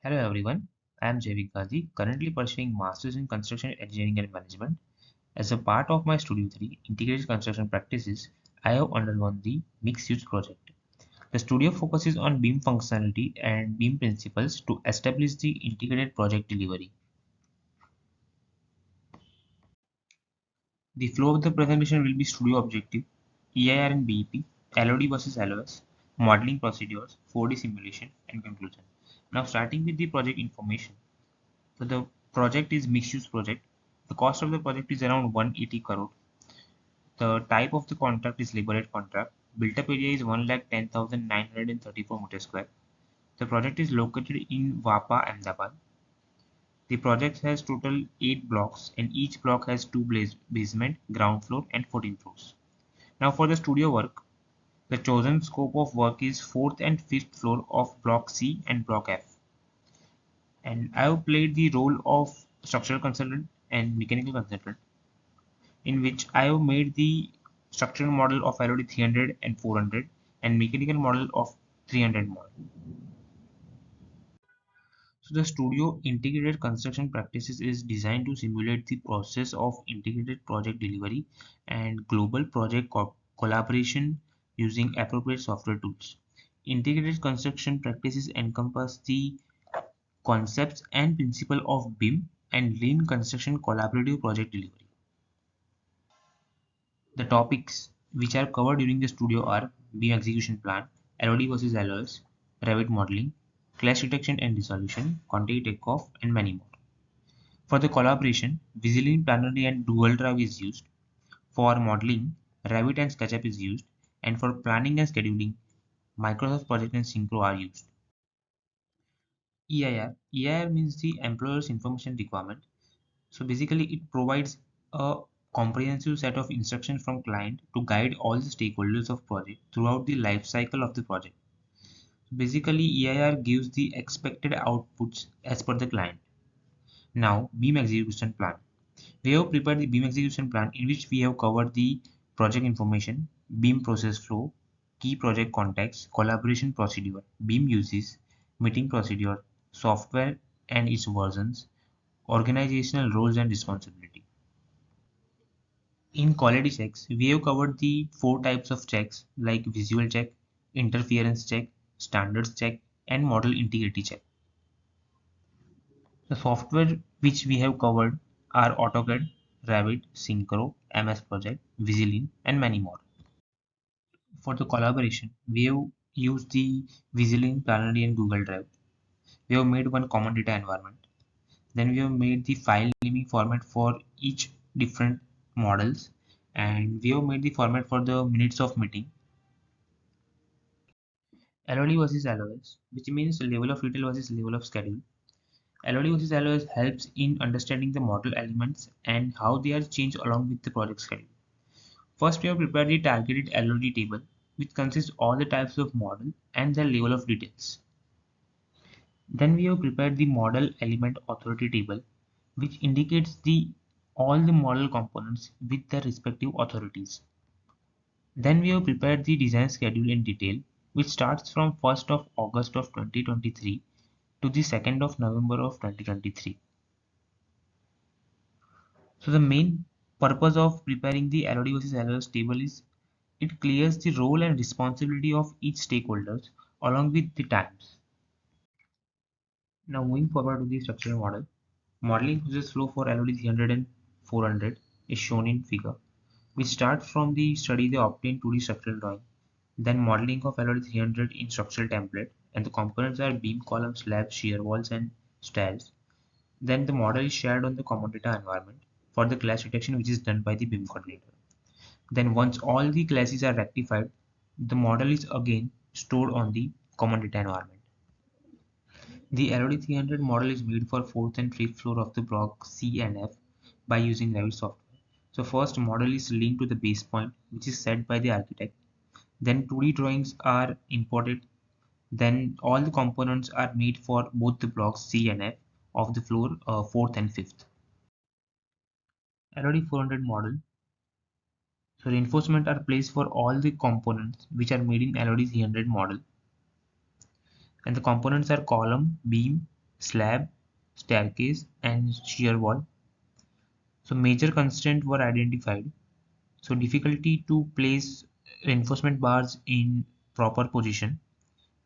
Hello everyone, I am Jaivi Gandhi, currently pursuing Masters in Construction Engineering and Management. As a part of my Studio 3 Integrated Construction Practices, I have undergone the Mixed Use project. The studio focuses on BIM functionality and BIM principles to establish the integrated project delivery. The flow of the presentation will be studio objective, EIR and BEP, LOD versus LOS, modeling procedures, 4D simulation, and conclusion. Now starting with the project information. So the project is mixed use project. The cost of the project is around 180 crore. The type of the contract is labor-rate contract. Built-up area is 1,10,934 meter square. The project is located in Wapa, Ahmedabad. The project has total 8 blocks and each block has 2 basement, ground floor and 14 floors. Now for the studio work, the chosen scope of work is 4th and 5th floor of block C and block F. And I have played the role of structural consultant and mechanical consultant, in which I have made the structural model of LOD 300 and 400 and mechanical model of 300 model. So the studio integrated construction practices is designed to simulate the process of integrated project delivery and global project collaboration using appropriate software tools. Integrated construction practices encompass the concepts and principle of BIM and lean construction collaborative project delivery. The topics which are covered during the studio are BIM execution plan, LOD versus LOS, Revit modeling, clash detection and resolution, quantity takeoff, and many more. For the collaboration, Visilin, Planary, and Dual Drive is used. For modeling, Revit and SketchUp is used, and for planning and scheduling, Microsoft Project and Synchro are used. EIR means the Employer's Information Requirement. So basically, it provides a comprehensive set of instructions from client to guide all the stakeholders of project throughout the life cycle of the project. Basically, EIR gives the expected outputs as per the client. Now, BIM execution plan. We have prepared the BIM execution plan in which we have covered the project information, BIM process flow, key project contacts, collaboration procedure, BIM uses, meeting procedure, software and its versions, organizational roles and responsibility. In quality checks, we have covered the 4 types of checks like visual check, interference check, standards check, and model integrity check. The software which we have covered are AutoCAD, Revit, Synchro, MS Project, Visilin, and many more. For the collaboration, we have used the Visilin, Planary, and Google Drive. We have made one common data environment. Then we have made the file naming format for each different models, and we have made the format for the minutes of meeting. LOD versus LOS, which means level of detail versus level of schedule. LOD versus LOS helps in understanding the model elements and how they are changed along with the project schedule. First, we have prepared the targeted LOD table, which consists all the types of model and their level of details. Then we have prepared the model element authority table, which indicates all the model components with their respective authorities. Then we have prepared the design schedule in detail, which starts from 1st of August of 2023 to the 2nd of November of 2023. So the main purpose of preparing the LOD versus LOS table is it clears the role and responsibility of each stakeholders along with the times. Now moving forward to the structural model. Modeling uses flow for LOD 300 and 400 is shown in figure. We start from the study the obtained 2D structural drawing, then modeling of LOD 300 in structural template, and the components are beam columns, slabs, shear walls, and stairs. Then the model is shared on the common data environment for the clash detection, which is done by the BIM coordinator. Then once all the classes are rectified, the model is again stored on the common data environment. The LOD 300 model is made for 4th and 5th floor of the block C and F by using Revit software. So first model is linked to the base point, which is set by the architect. Then 2D drawings are imported. Then all the components are made for both the blocks C and F of the floor 4th and 5th. LOD 400 model. So reinforcement are placed for all the components which are made in LOD 300 model. And the components are column, beam, slab, staircase, and shear wall. So major constraints were identified. So difficulty to place reinforcement bars in proper position,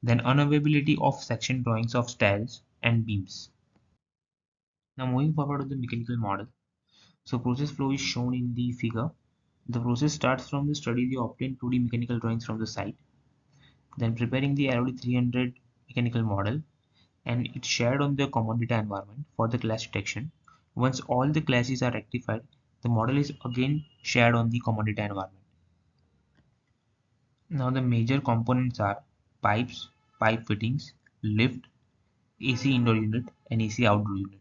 then unavailability of section drawings of stairs and beams. Now moving forward to the mechanical model. So process flow is shown in the figure. The process starts from the study the obtained 2D mechanical drawings from the site, then preparing the LOD 300 mechanical model, and it's shared on the common data environment for the clash detection. Once all the clashes are rectified, the model is again shared on the common data environment. Now the major components are pipes, pipe fittings, lift, AC indoor unit, and AC outdoor unit.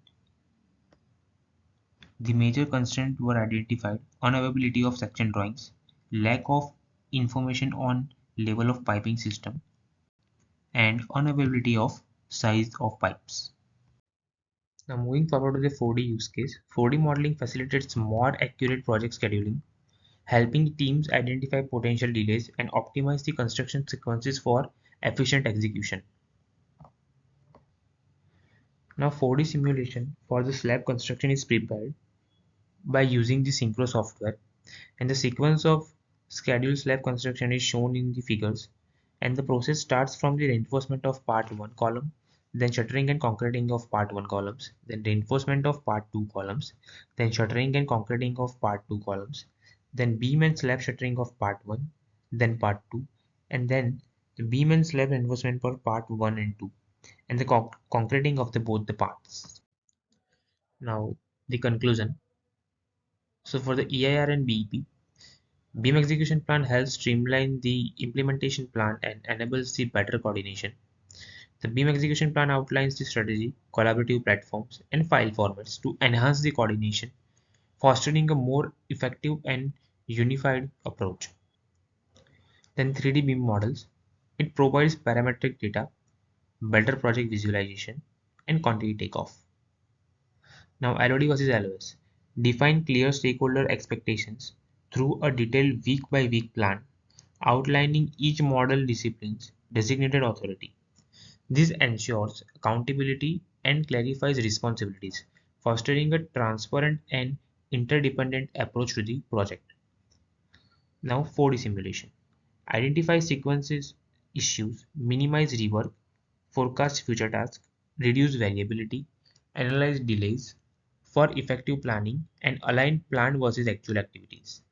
The major constraints were identified: unavailability of section drawings, lack of information on level of piping system, and unavailability of size of pipes. Now moving forward to the 4D use case, 4D modeling facilitates more accurate project scheduling, helping teams identify potential delays and optimize the construction sequences for efficient execution. Now 4D simulation for the slab construction is prepared by using the Synchro software, and the sequence of scheduled slab construction is shown in the figures, and the process starts from the reinforcement of part 1 column, then shuttering and concreting of part 1 columns, then reinforcement of part 2 columns, then shuttering and concreting of part 2 columns, then beam and slab shuttering of part 1, then part 2, and then the beam and slab reinforcement for part 1 and 2, and the concreting of both the parts. Now the conclusion. So for the EIR and BEP, Beam execution plan helps streamline the implementation plan and enables the better coordination. The Beam execution plan outlines the strategy, collaborative platforms, and file formats to enhance the coordination, fostering a more effective and unified approach. Then 3D Beam models. It provides parametric data, better project visualization, and quantity takeoff. Now LOD versus LOS. Define clear stakeholder expectations through a detailed week by week plan outlining each model discipline's designated authority. This ensures accountability and clarifies responsibilities, fostering a transparent and interdependent approach to the project. Now 4D simulation. Identify sequences, issues, minimize rework, forecast future tasks, reduce variability, analyze delays for effective planning, and align planned versus actual activities.